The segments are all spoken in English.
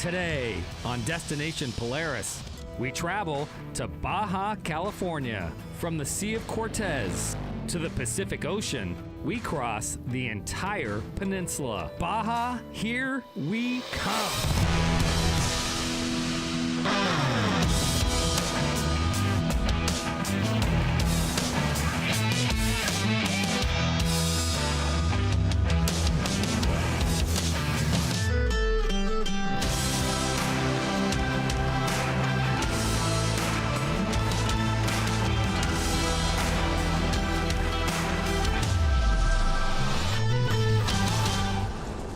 Today on Destination Polaris, we travel to Baja, California. From the Sea of Cortez to the Pacific Ocean, we cross the entire peninsula. Baja, here we come.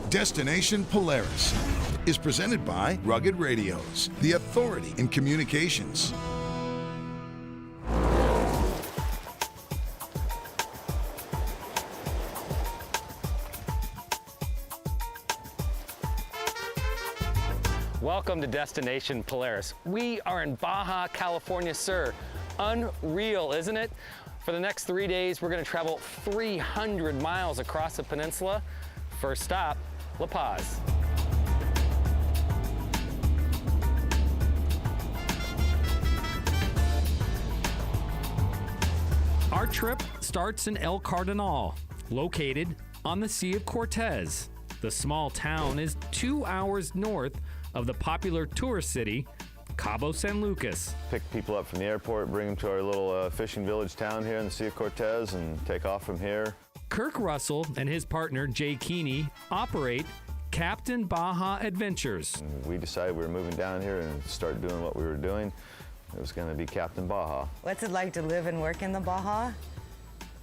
Destination Polaris is presented by Rugged Radios, the authority in communications. Welcome to Destination Polaris. We are in Baja, California, sir. Unreal, isn't it? For the next 3 days, we're going to travel 300 miles across the peninsula. First stop, La Paz. Our trip starts in El Cardinal, located on the Sea of Cortez. The small town is 2 hours north of the popular tourist city, Cabo San Lucas. Pick people up from the airport, bring them to our little fishing village town here in the Sea of Cortez, and take off from here. Kirk Russell and his partner, Jay Keeney, operate Captain Baja Adventures. We decided we were moving down here and start doing what we were doing. It was going to be Captain Baja. What's it like to live and work in the Baja?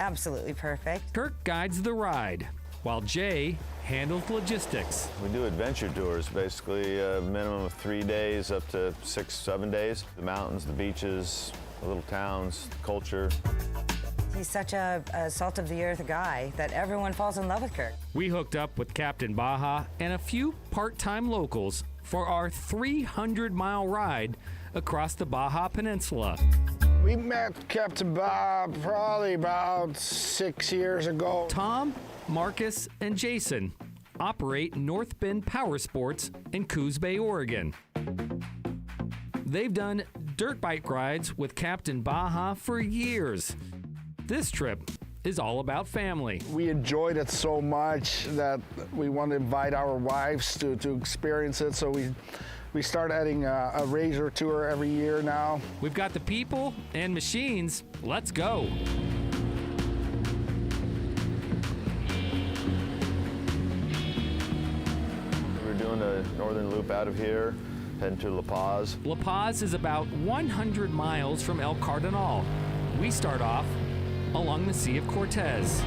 Absolutely perfect. Kirk guides the ride, while Jay handles logistics. We do adventure tours, basically a minimum of 3 days up to 6, 7 days. The mountains, the beaches, the little towns, culture. He's such a salt-of-the-earth guy that everyone falls in love with Kirk. We hooked up with Captain Baja and a few part-time locals for our 300-mile ride across the Baja Peninsula. We met Captain Bob probably about 6 years ago. Tom, Marcus, and Jason operate North Bend Power Sports in Coos Bay, Oregon. They've done dirt bike rides with Captain Baja for years. This trip is all about family. We enjoyed it so much that we want to invite our wives to experience it, so we start adding a razor tour every year now. We've got the people and machines. Let's go. We're doing a northern loop out of here, heading to La Paz. La Paz is about 100 miles from El Cardinal. We start off along the Sea of Cortez.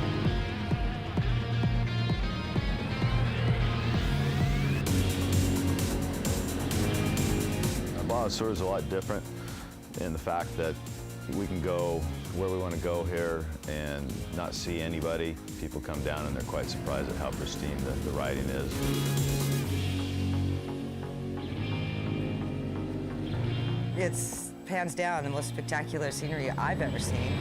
Baja tour is a lot different in the fact that we can go where we want to go here and not see anybody. People come down and they're quite surprised at how pristine the riding is. It's hands down the most spectacular scenery I've ever seen.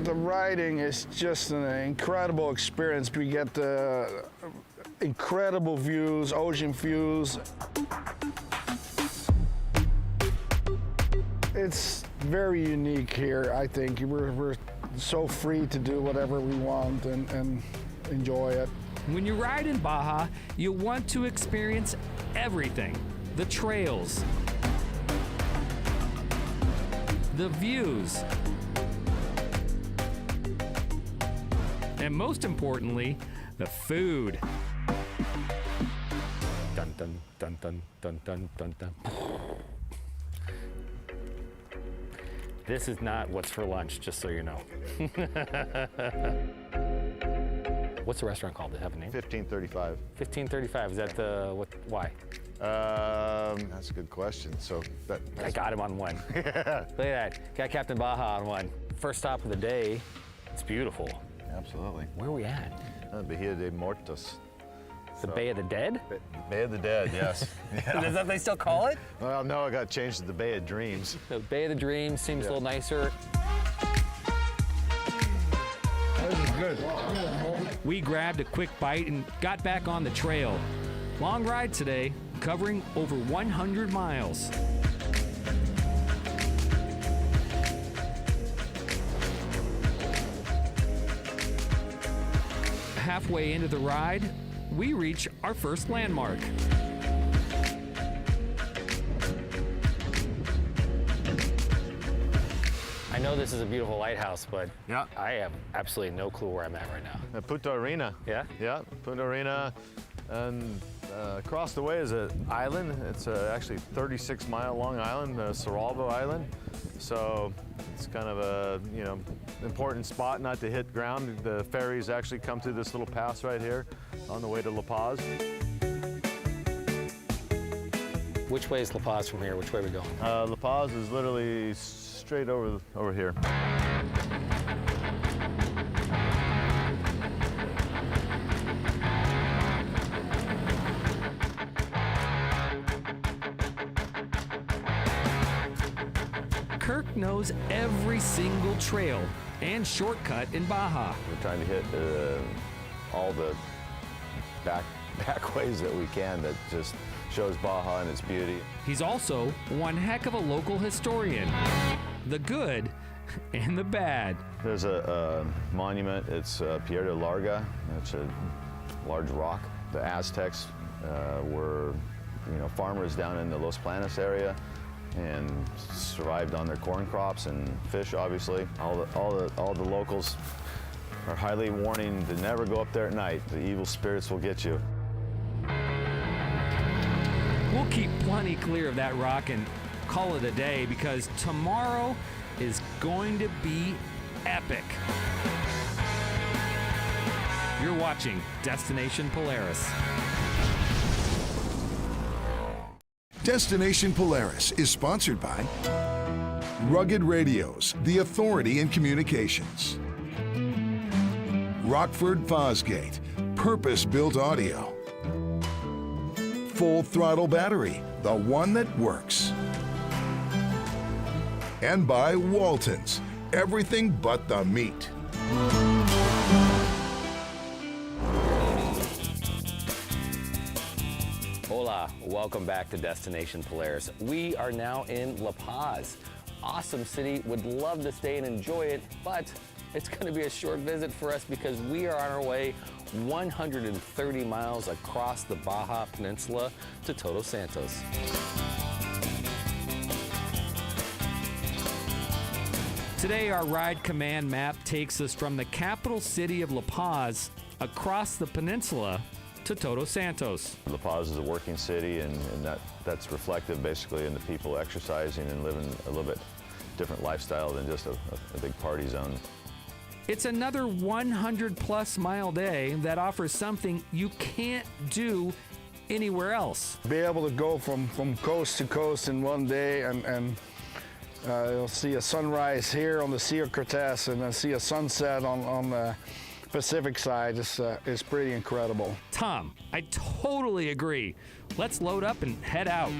The riding is just an incredible experience. We get the incredible views, ocean views. It's very unique here, I think. We're so free to do whatever we want and enjoy it. When you ride in Baja, you want to experience everything. The trails, the views, and most importantly, the food. Dun dun dun dun dun dun dun dun. This is not what's for lunch, just so you know. What's the restaurant called? Does it have a name? 1535. 1535. Is that the what? Why? That's a good question. So I got him on one. Look at that. Got Captain Baja on one. First stop of the day. It's beautiful. absolutely. Where are we at? Bahia de Muertos. The Bay of the Dead? Bay of the Dead, yes. Yeah. Is that what they still call it? Well, no, it got changed to the Bay of Dreams. The Bay of the Dreams seems a little nicer. This is good. We grabbed a quick bite and got back on the trail. Long ride today, covering over 100 miles. Halfway into the ride, we reach our first landmark. I know this is a beautiful lighthouse, but Yeah. I have absolutely no clue where I'm at right now. Punta Arena. Yeah? Yeah, Punta Arena. And across the way is an island. It's actually 36-mile long island, Soralvo Island. So it's kind of a, important spot not to hit ground. The ferries actually come through this little pass right here on the way to La Paz. Which way is La Paz from here? Which way are we going? La Paz is literally straight over here. Kirk knows every single trail and shortcut in Baja. We're trying to hit all the back ways that we can that just shows Baja and its beauty. He's also one heck of a local historian. The good and the bad. There's a monument. It's Piedra Larga. It's a large rock. The Aztecs were, farmers down in the Los Planos area and survived on their corn crops and fish, obviously. All the locals are highly warning to never go up there at night. The evil spirits will get you. We'll keep plenty clear of that rock and call it a day because tomorrow is going to be epic. You're watching Destination Polaris. Destination Polaris is sponsored by Rugged Radios, the authority in communications. Rockford Fosgate, purpose-built audio. Full Throttle Battery, the one that works. And by Walton's, everything but the meat. Hola, welcome back to Destination Polaris. We are now in La Paz. Awesome city, would love to stay and enjoy it, but it's going to be a short visit for us because we are on our way 130 miles across the Baja Peninsula to Todos Santos. Today, our ride command map takes us from the capital city of La Paz across the peninsula to Todos Santos. La Paz is a working city, and that's reflective basically in the people exercising and living a little bit different lifestyle than just a big party zone. It's another 100-plus mile day that offers something you can't do anywhere else. Be able to go from coast to coast in one day and you'll see a sunrise here on the Sea of Cortez and then see a sunset on the Pacific side. Is pretty incredible. Tom, I totally agree. Let's load up and head out.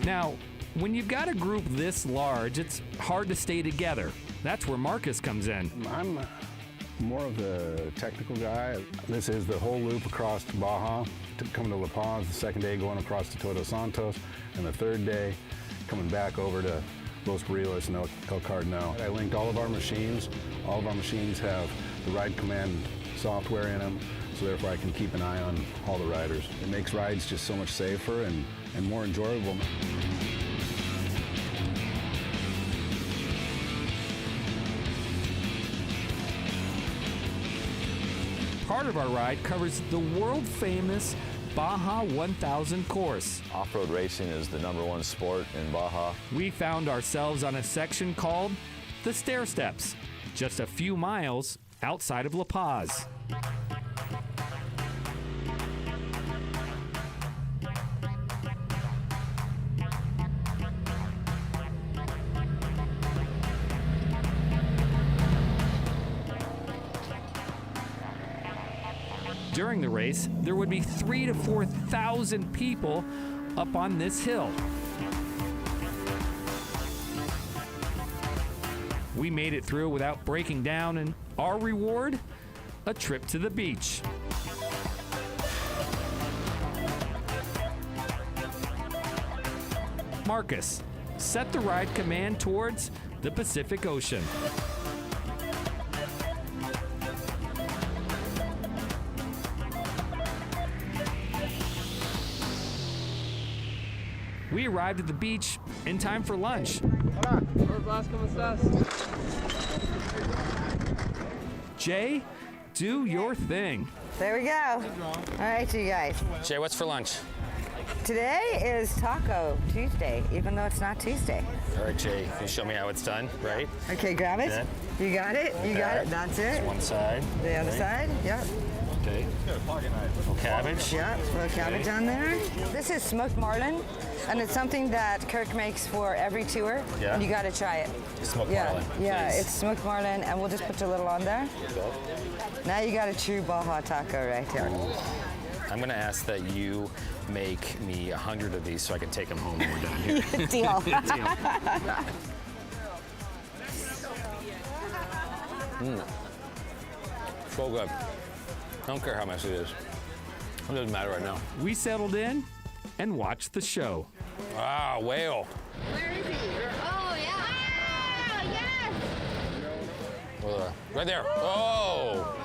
Now, when you've got a group this large, it's hard to stay together. That's where Marcus comes in. I'm more of the technical guy. This is the whole loop across to Baja, coming to La Paz, the second day going across to Todos Santos, and the third day coming back over to Los Barriles and El Cardinal. I linked all of our machines. All of our machines have the ride command software in them, so therefore I can keep an eye on all the riders. It makes rides just so much safer and more enjoyable. Part of our ride covers the world-famous Baja 1000 course. Off-road racing is the #1 sport in Baja. We found ourselves on a section called the Stair Steps, just a few miles outside of La Paz. During the race, there would be 3,000 to 4,000 people up on this hill. We made it through without breaking down, and our reward? A trip to the beach. Marcus, set the ride command towards the Pacific Ocean. We arrived at the beach in time for lunch. Jay, do your thing. There we go. All right, you guys. Jay, what's for lunch? Today is Taco Tuesday, even though it's not Tuesday. All right, Jay, can you show me how it's done, right? Okay, grab it. Yeah. You got it. You got it. That's it. One side. The other right? side. Yep. Okay. Cabbage. Yep. A little cabbage on there. This is smoked marlin, and it's something that Kirk makes for every tour. Yeah. And you got to try it. Smoked Yeah. marlin. Yeah. Please. It's smoked marlin, and we'll just put a little on there. Now you got a true Baja taco right there. I'm going to ask that you make me 100 of these so I can take them home when we're done here. Deal. So good. I don't care how much it is. It doesn't matter right now. We settled in and watched the show. Ah, whale. Where is he? Oh, yeah. Oh, yes. Right there. Oh!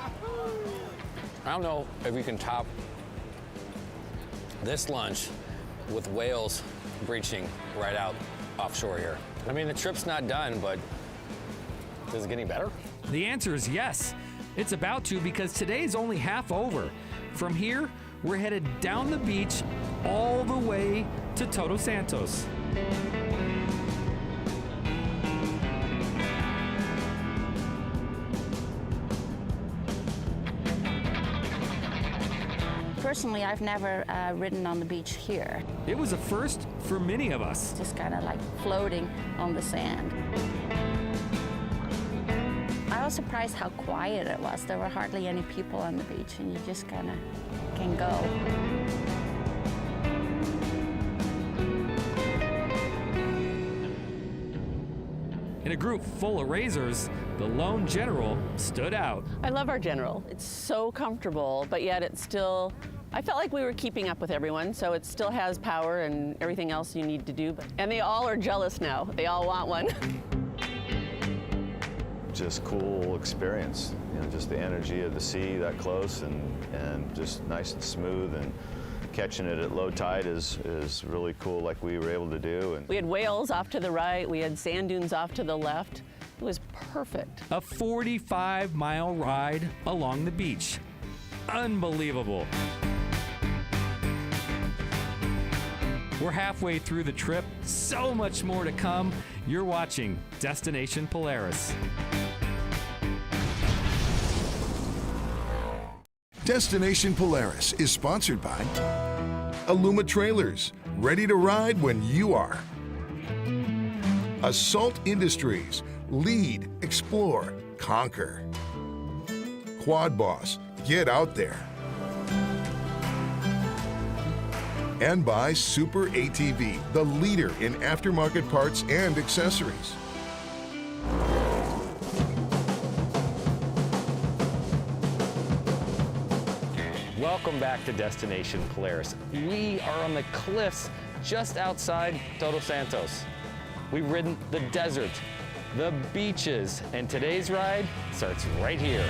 I don't know if you can top this lunch with whales breaching right out offshore here. I mean, the trip's not done, but is it getting better? The answer is yes. It's about to, because today's only half over. From here, we're headed down the beach all the way to Todos Santos. Personally, I've never ridden on the beach here. It was a first for many of us. Just kind of like floating on the sand. I was surprised how quiet it was. There were hardly any people on the beach, and you just kind of can go. In a group full of razors, the lone general stood out. I love our General. It's so comfortable, but yet it's still, I felt like we were keeping up with everyone, so it still has power and everything else you need to do. And they all are jealous now. They all want one. Just cool experience, you know, just the energy of the sea that close and just nice and smooth, and catching it at low tide is really cool, like we were able to do. And We had whales off to the right, we had sand dunes off to the left. It was perfect. A 45-mile ride along the beach. Unbelievable. We're halfway through the trip. So much more to come. You're watching Destination Polaris. Destination Polaris is sponsored by Aluma Trailers, ready to ride when you are. Assault Industries, lead, explore, conquer. Quad Boss, get out there. And by Super ATV, the leader in aftermarket parts and accessories. Welcome back to Destination Polaris. We are on the cliffs just outside Todos Santos. We've ridden the desert, the beaches, and today's ride starts right here.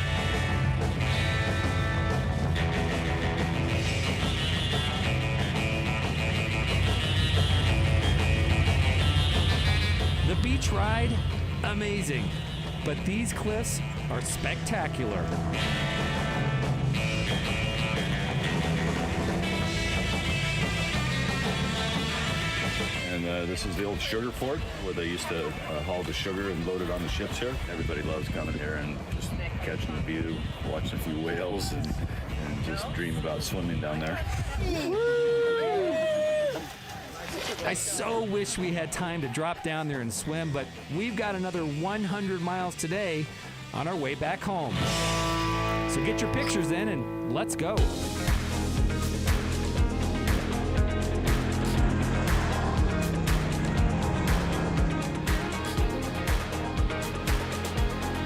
The beach ride, amazing. But these cliffs are spectacular. And this is the old sugar fort where they used to haul the sugar and load it on the ships here. Everybody loves coming here and just catching the view, watching a few whales, and just dream about swimming down there. I so wish we had time to drop down there and swim, but we've got another 100 miles today on our way back home. So get your pictures in and let's go.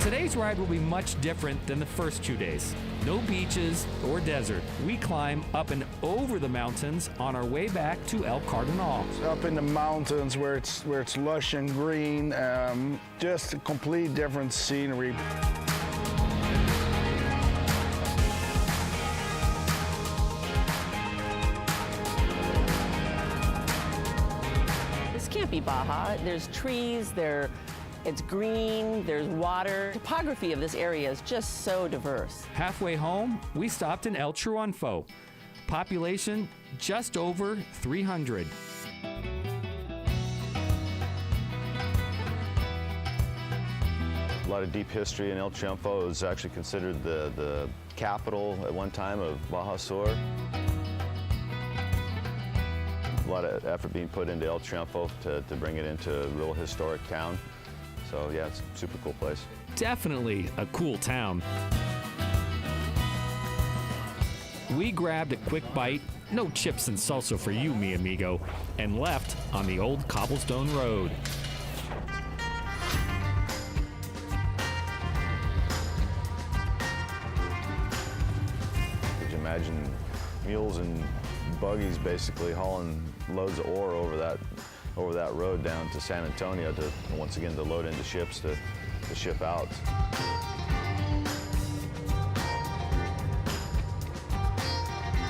Today's ride will be much different than the first 2 days. No beaches or desert. We climb up and over the mountains on our way back to El Cardinal. Up in the mountains where it's lush and green, just a complete different scenery. This can't be Baja. There's trees, it's green, there's water. The topography of this area is just so diverse. Halfway home, we stopped in El Triunfo. Population just over 300. A lot of deep history in El Triunfo. It was actually considered the capital at one time of Baja Sur. A lot of effort being put into El Triunfo to bring it into a real historic town. So yeah, it's a super cool place. Definitely a cool town. We grabbed a quick bite, no chips and salsa for you, mi amigo, and left on the old cobblestone road. Could you imagine mules and buggies basically hauling loads of ore over that road down to San Antonio to, once again, to load into ships to ship out.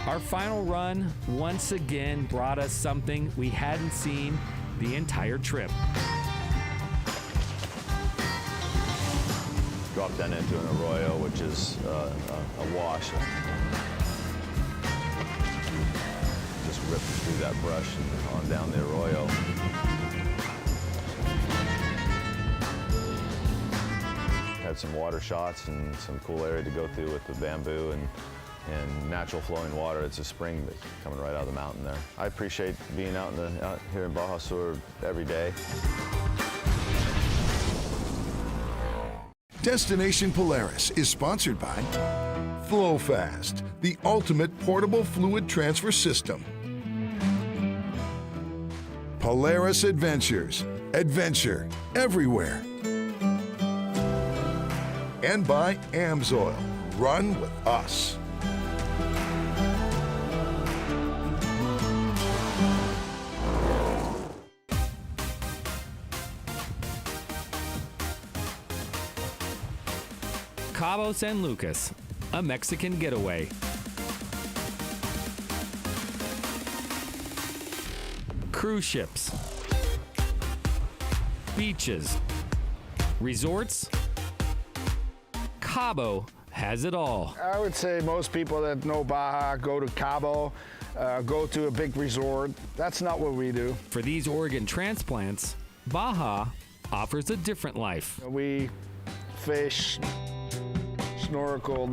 Our final run once again brought us something we hadn't seen the entire trip. Dropped down into an arroyo, which is a wash. Just ripped through that brush and on down the arroyo. Had some water shots and some cool area to go through with the bamboo and natural flowing water. It's a spring that's coming right out of the mountain there. I appreciate being out here in Baja Sur every day. Destination Polaris is sponsored by FlowFast, the ultimate portable fluid transfer system. Polaris Adventures, adventure everywhere. And by AMSOIL, run with us. Cabo San Lucas, a Mexican getaway. Cruise ships, beaches, resorts. Cabo has it all. I would say most people that know Baja go to Cabo, go to a big resort. That's not what we do. For these organ transplants, Baja offers a different life. We fish, snorkel,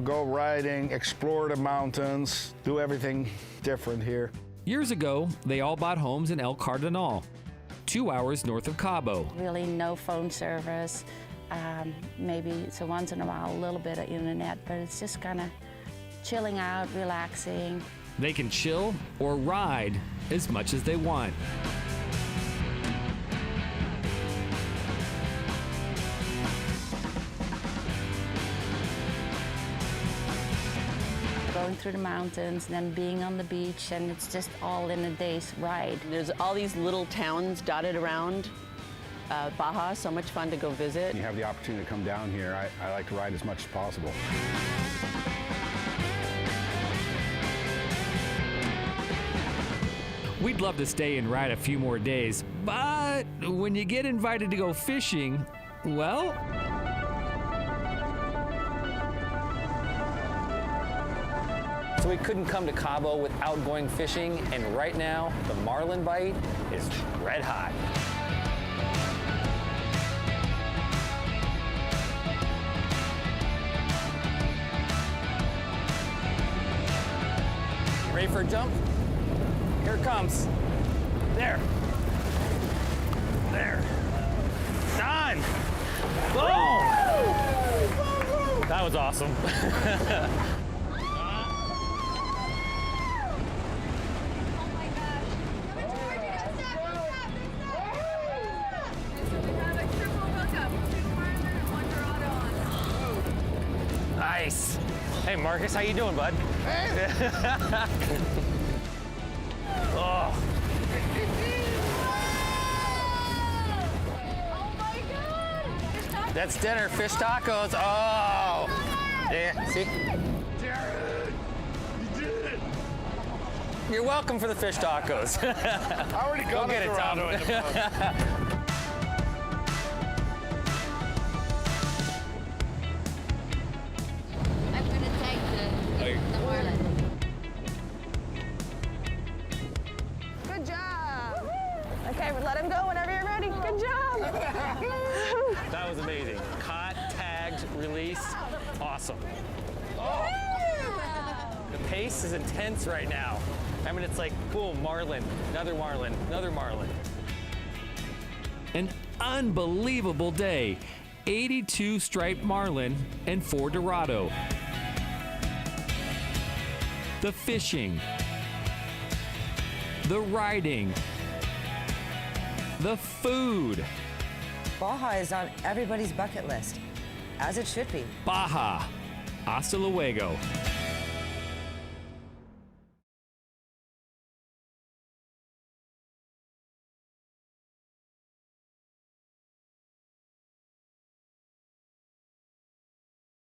go riding, explore the mountains, do everything different here. Years ago, they all bought homes in El Cardinal, 2 hours north of Cabo. Really no phone service. Maybe so once in a while a little bit of internet, but it's just kind of chilling out, relaxing. They can chill or ride as much as they want. Going through the mountains, then being on the beach, and it's just all in a day's ride. There's all these little towns dotted around Baja, so much fun to go visit. You have the opportunity to come down here. I like to ride as much as possible. We'd love to stay and ride a few more days, but when you get invited to go fishing, well... So we couldn't come to Cabo without going fishing, and right now, the marlin bite is red hot. Ready for a jump? Here it comes. There. There. Done. Boom! That was awesome. Nice. Hey, Marcus, how you doing, bud? Oh. That's dinner, fish tacos. Oh. Yeah, see? Jared, you did it. You're welcome for the fish tacos. I already got Go get it, Tom. Dorado in the boat. I'm gonna take the marlin. Good job. Okay, let him go whenever you're ready. Good job. That was amazing. Caught, tagged, released. Awesome. The pace is intense right now. I mean, it's like, boom, marlin, another marlin, another marlin. An unbelievable day. 82 striped marlin and 4 Dorado. The fishing, the riding, the food. Baja is on everybody's bucket list, as it should be. Baja. Hasta luego.